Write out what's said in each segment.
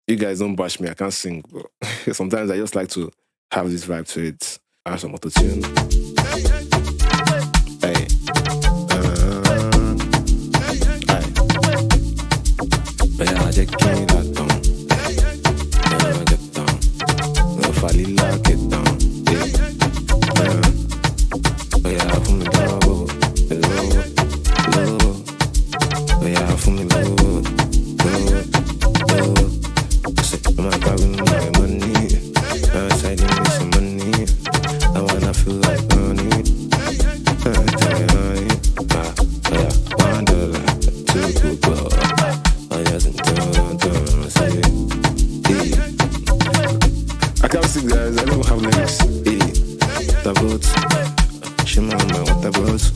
You guys don't bash me, I can't sing, but sometimes I just like to have this vibe to it. I have some auto-tune. Hey. Yeah, check that down. Get down. No falila, get down. Yeah, from the low. Yeah, from the low. I'm not grabbing my money. Outside in me some money. I wanna feel like money. $1, $2. I can't sing, guys. I don't have lyrics. The boats. Shimmer on my water boats.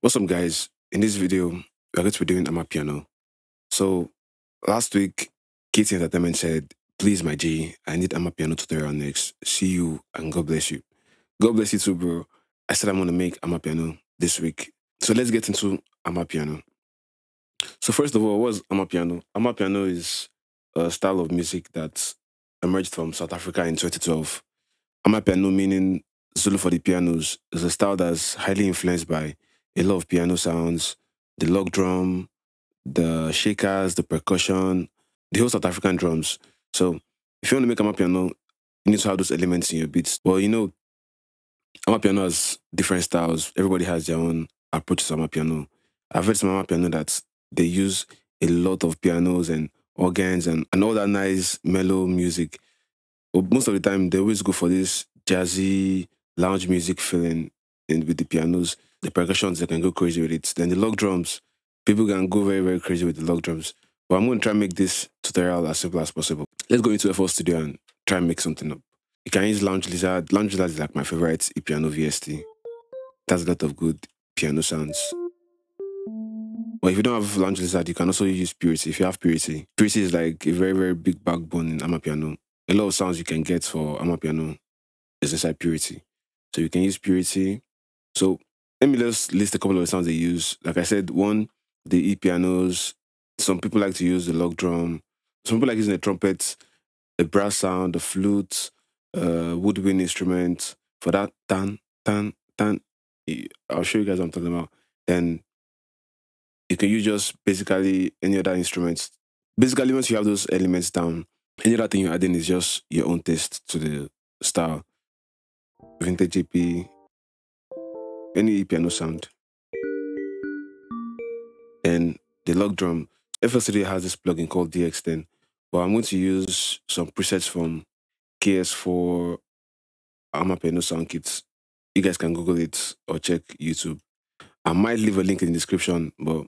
What's up, guys? In this video, we're going to be doing Amapiano. So, last week, Katie Entertainment said, please, my G, I need Amapiano tutorial next. See you and God bless you. God bless you too, bro. I said I'm going to make Amapiano this week. So let's get into Amapiano. So first of all, what's Amapiano? Amapiano is a style of music that emerged from South Africa in 2012. Amapiano, meaning Zulu for the pianos, is a style that's highly influenced by a lot of piano sounds, the log drum, the shakers, the percussion, the whole South African drums. So if you want to make Amapiano, you need to have those elements in your beats. Well, you know, Amapiano has different styles. Everybody has their own approach to Amapiano. I've heard some Amapiano that they use a lot of pianos and organs and all that nice mellow music. But most of the time, they always go for this jazzy lounge music feeling with the pianos. The percussions, they can go crazy with it. Then the log drums, people can go very, very crazy with the log drums. But I'm going to try and make this tutorial as simple as possible. Let's go into FL Studio and try and make something up. You can use Lounge Lizard. Lounge Lizard is like my favorite piano VST. It has a lot of good piano sounds. But if you don't have Lounge Lizard, you can also use Purity. If you have Purity, Purity is like a very, very big backbone in Amapiano. A lot of sounds you can get for Amapiano is inside Purity. So you can use Purity. So let me just list a couple of the sounds they use. Like I said, one, the E-pianos. Some people like to use the log drum. Some people like using the trumpet, the brass sound, the flute, woodwind instrument. For that, tan, tan, tan. I'll show you guys what I'm talking about. Then you can use just basically any other instruments. Basically, once you have those elements down, any other thing you add in is just your own taste to the style. Vintage EP, any piano sound. Then the log drum. FL Studio has this plugin called DX10, but I'm going to use some presets from KS4 Amapiano sound kits. You guys can Google it or check YouTube. I might leave a link in the description, but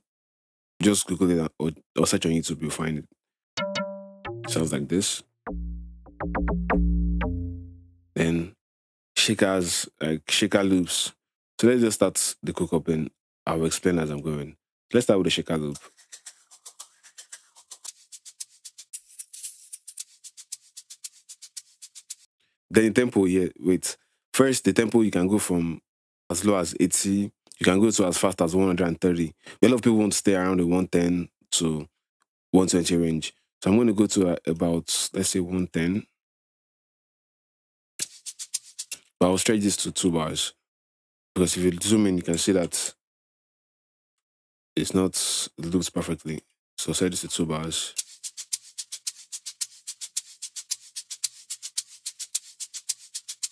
just Google it or search on YouTube, you'll find it. Sounds like this. Then shakers, like shaker loops. So let's just start the cook up and I'll explain as I'm going. Let's start with the shaker loop. Then the tempo, yeah, wait. First, the tempo, you can go from as low as 80. You can go to as fast as 130. A lot of people want to stay around the 110 to 120 range. So I'm going to go to about, let's say, 110. But I'll stretch this to 2 bars. Because if you zoom in, you can see that it's not looped perfectly. So set this to 2 bars.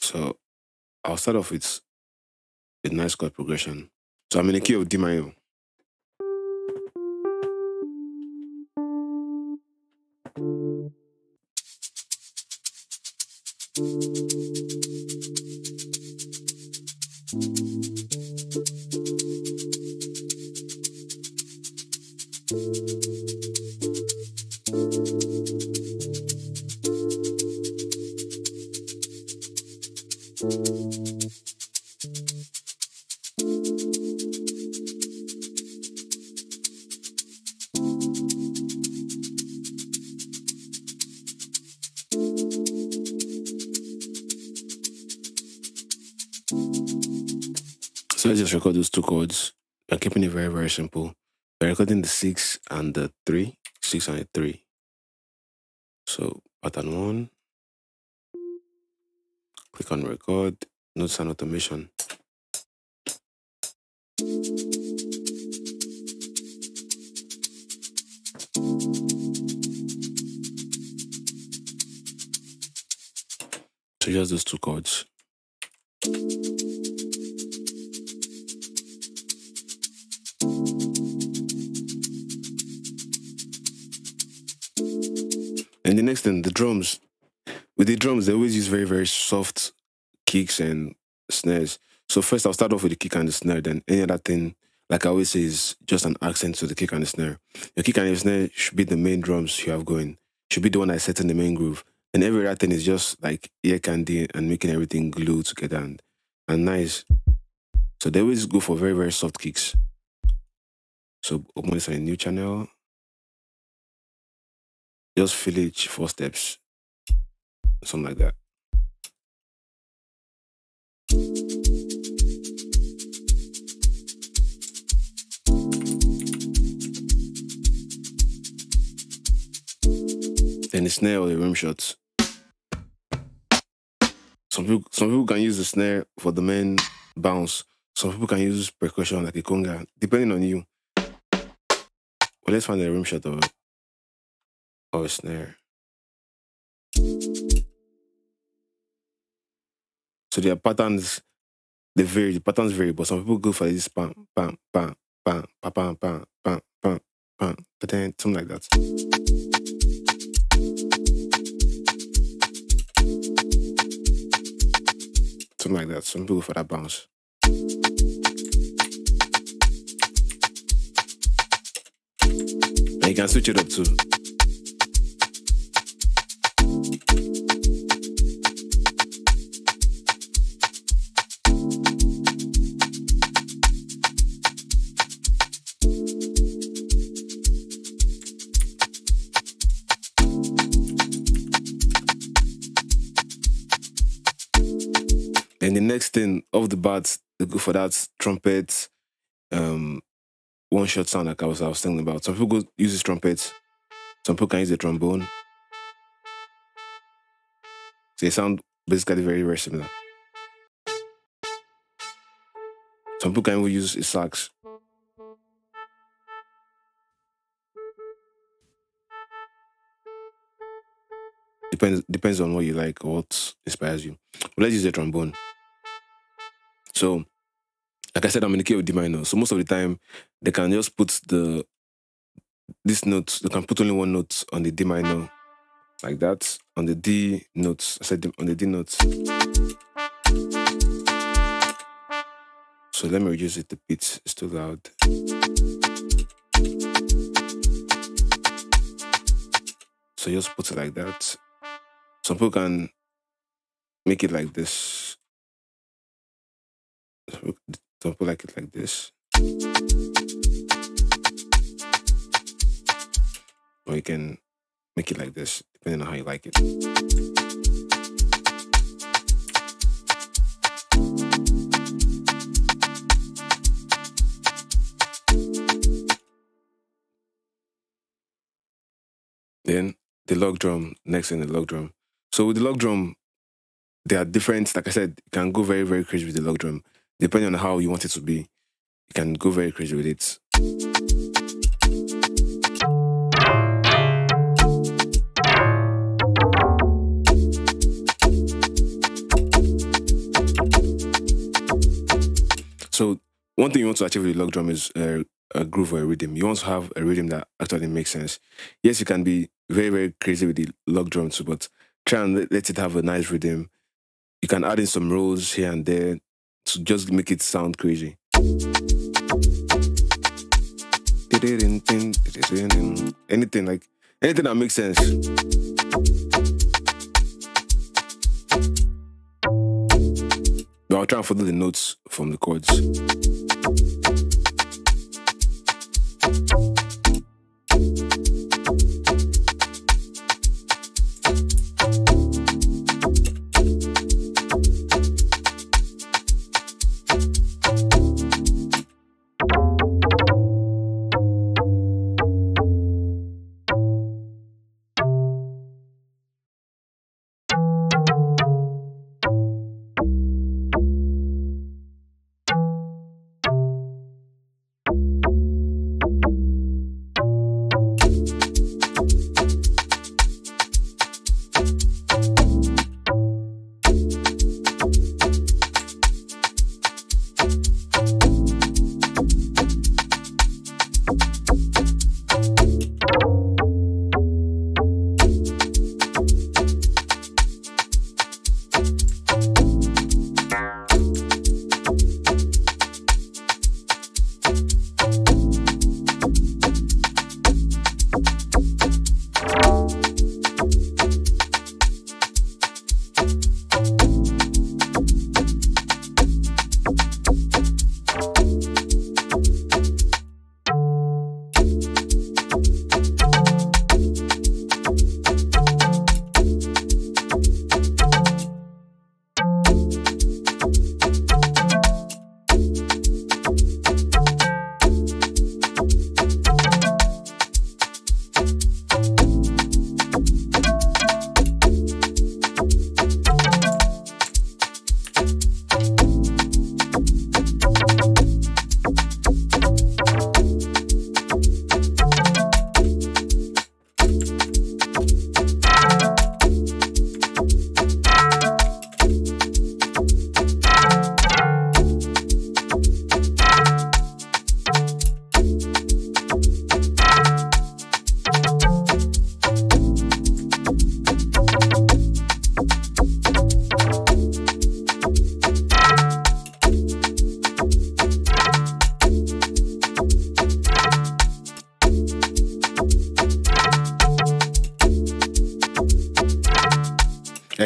So I'll start off with a nice chord progression. So I'm in a key of D minor. So let's just record those 2 chords. We're keeping it very, very simple. We're recording the 6 and the 3. 6 and the 3. So pattern 1. Click on record. Notes and automation. So just those 2 chords. And the next thing, the drums. With the drums, they always use very, very soft kicks and snares. So first I'll start off with the kick and the snare, then any other thing, like I always say, is just an accent to the kick and the snare. Your kick and your snare should be the main drums you have going. Should be the one that sets in the main groove. And every other thing is just like ear candy and making everything glue together and nice. So they always go for very, very soft kicks. So open this on a new channel. Just fill each 4 steps. Something like that. Then the snare or the rim shots. Some people can use the snare for the main bounce. Some people can use percussion like a conga, depending on you. Well, let's find a rim shot or a snare. So their patterns, they vary. The patterns vary, but some people go for this pam, pam, pam, pam, pam, pam, pam, pam, pam, pam, but then something like that. Something like that. Some people go for that bounce. And you can switch it up too. And the next thing, off the bat, they go for that trumpet, one-shot sound like I was thinking about. Some people use this trumpet. Some people can use the trombone. So they sound basically very, very similar. Some people can even use a sax. Depends on what you like or what inspires you. But let's use the trombone. So, like I said, I'm in the key of D minor. So most of the time, they can just put this note. They can put only one note on the D minor, like that. On the D notes, I said on the D notes. So let me reduce it. The pitch is too loud. So just put it like that. Some people can make it like this. Some people like it like this. Or you can make it like this, depending on how you like it. Then the log drum, next in the log drum. So with the log drum, there are different, like I said, you can go very, very crazy with the log drum. Depending on how you want it to be, you can go very crazy with it. So one thing you want to achieve with the log drum is a groove or a rhythm. You want to have a rhythm that actually makes sense. Yes, you can be very, very crazy with the log drum too, but try and let it have a nice rhythm. You can add in some rolls here and there to just make it sound crazy. Anything that makes sense. But I'll try and follow the notes from the chords.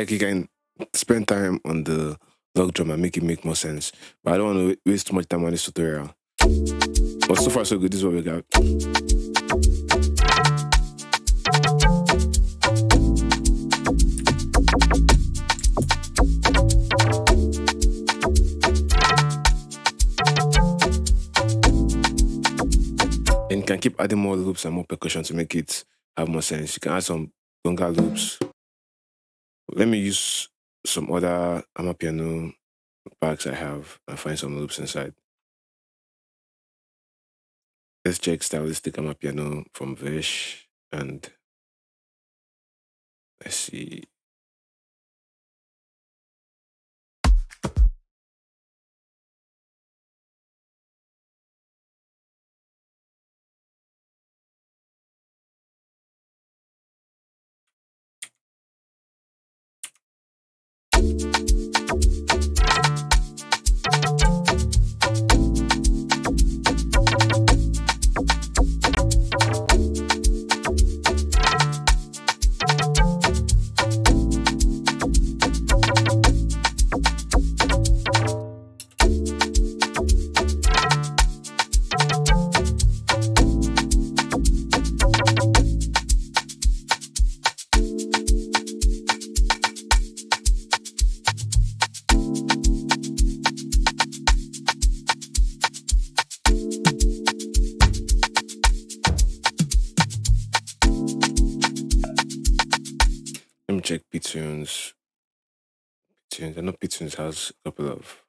like you can spend time on the log drum and make it make more sense. But I don't want to waste too much time on this tutorial. But so far so good, this is what we got. And you can keep adding more loops and more percussion to make it have more sense. You can add some longer loops. Let me use some other Amapiano packs I have and find some loops inside. Let's check stylistic Amapiano from Vish and let's see. Let me check P-Tunes. I know P-Tunes has a couple of.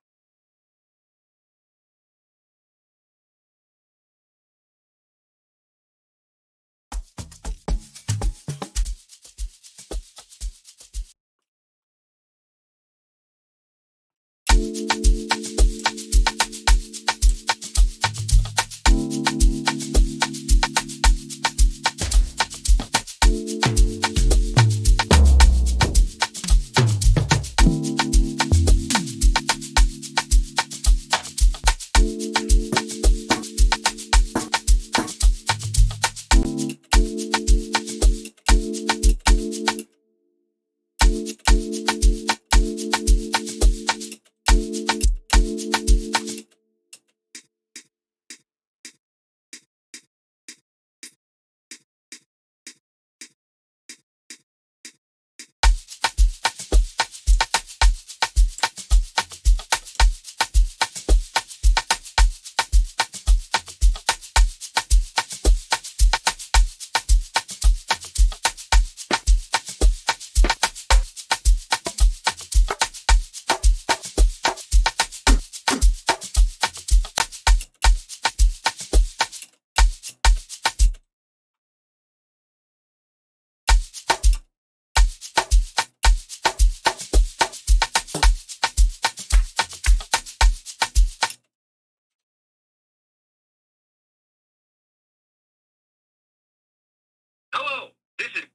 Hello, this is...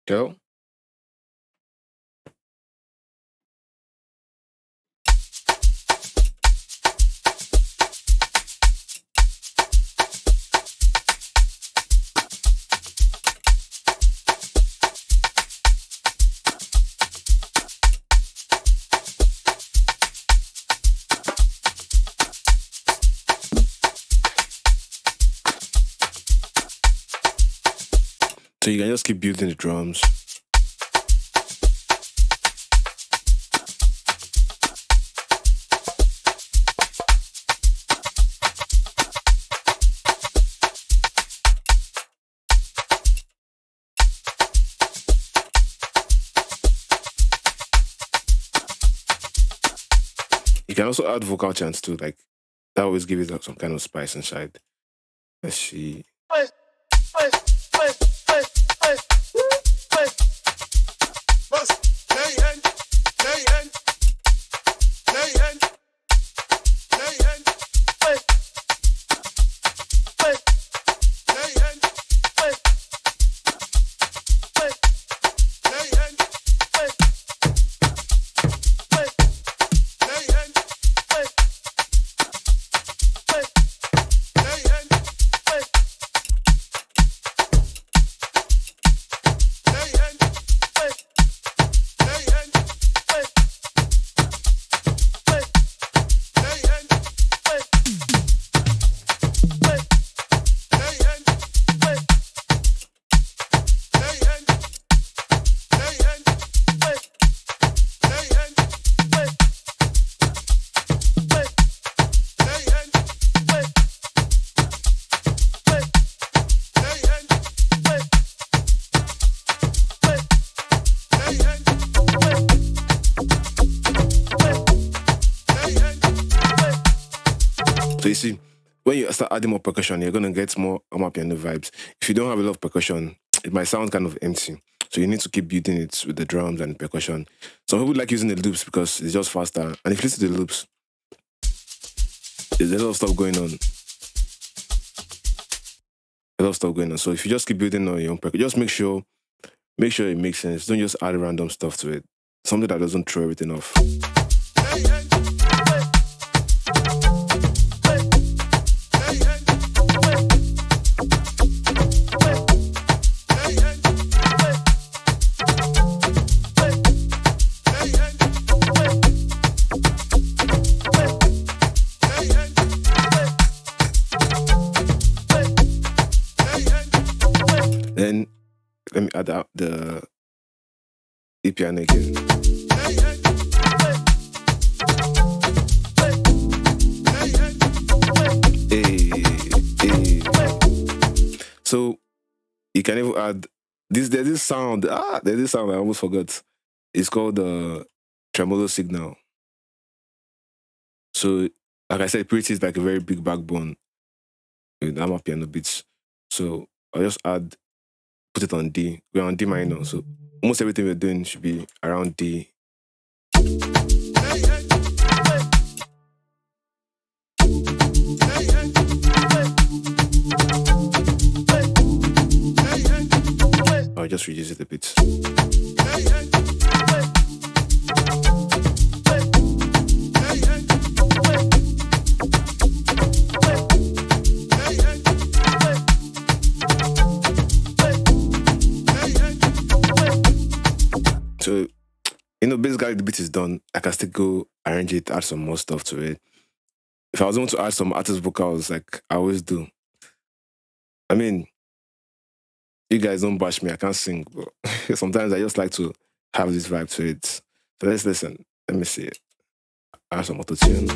Go. So you can just keep building the drums. You can also add vocal chants too, like that always gives it some kind of spice inside. Let's see. So you see, when you start adding more percussion, you're gonna get more Amapiano vibes. If you don't have a lot of percussion, it might sound kind of empty. So you need to keep building it with the drums and percussion. Some people like using the loops because it's just faster. And if you listen to the loops, there's a lot of stuff going on. A lot of stuff going on. So if you just keep building on your own percussion, just make sure it makes sense. Don't just add random stuff to it. Something that doesn't throw everything off. Then let me add out the piano again. So you can even add this. There's this sound. There's this sound I almost forgot. It's called the tremolo signal. So, like I said, Pretty is like a very big backbone in Amapiano beats. So I'll just put it on D. We're on D minor. So almost everything we're doing should be around D. I'll just reduce it a bit. So, basically the beat is done. I can still go arrange it, add some more stuff to it. If I was going to add some artist vocals, like I always do. I mean, you guys don't bash me, I can't sing, but sometimes I just like to have this vibe to it. So let's listen. Let me see it. Add some auto-tune.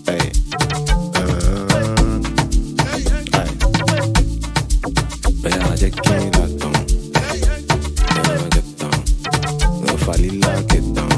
Hey. Get down.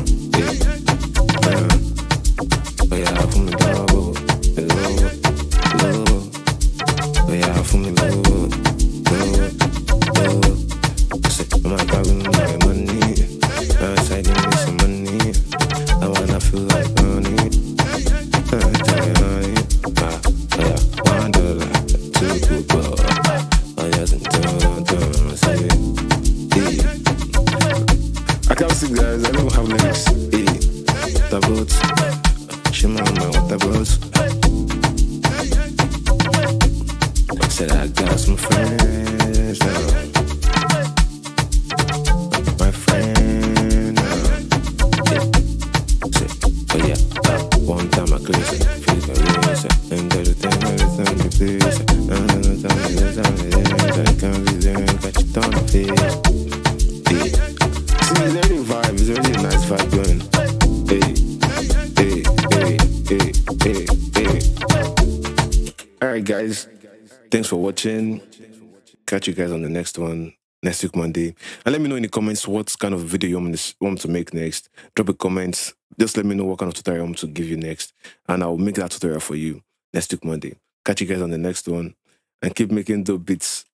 I can't sing, guys. I don't have lyrics. The boats. Shimmer on my water boats. I said I got some friends now. My friend now. Oh yeah, one time I could say, feel the race, and everything you please. Another time, catch it on the face. See, it's already a vibe, it's already a nice vibe going. Alright guys, thanks for watching. Catch you guys on the next one, next week Monday. And let me know in the comments what kind of video you want me to make next. Drop a comment, just let me know what kind of tutorial I want to give you next. And I'll make that tutorial for you next week Monday. Catch you guys on the next one. And keep making dope beats.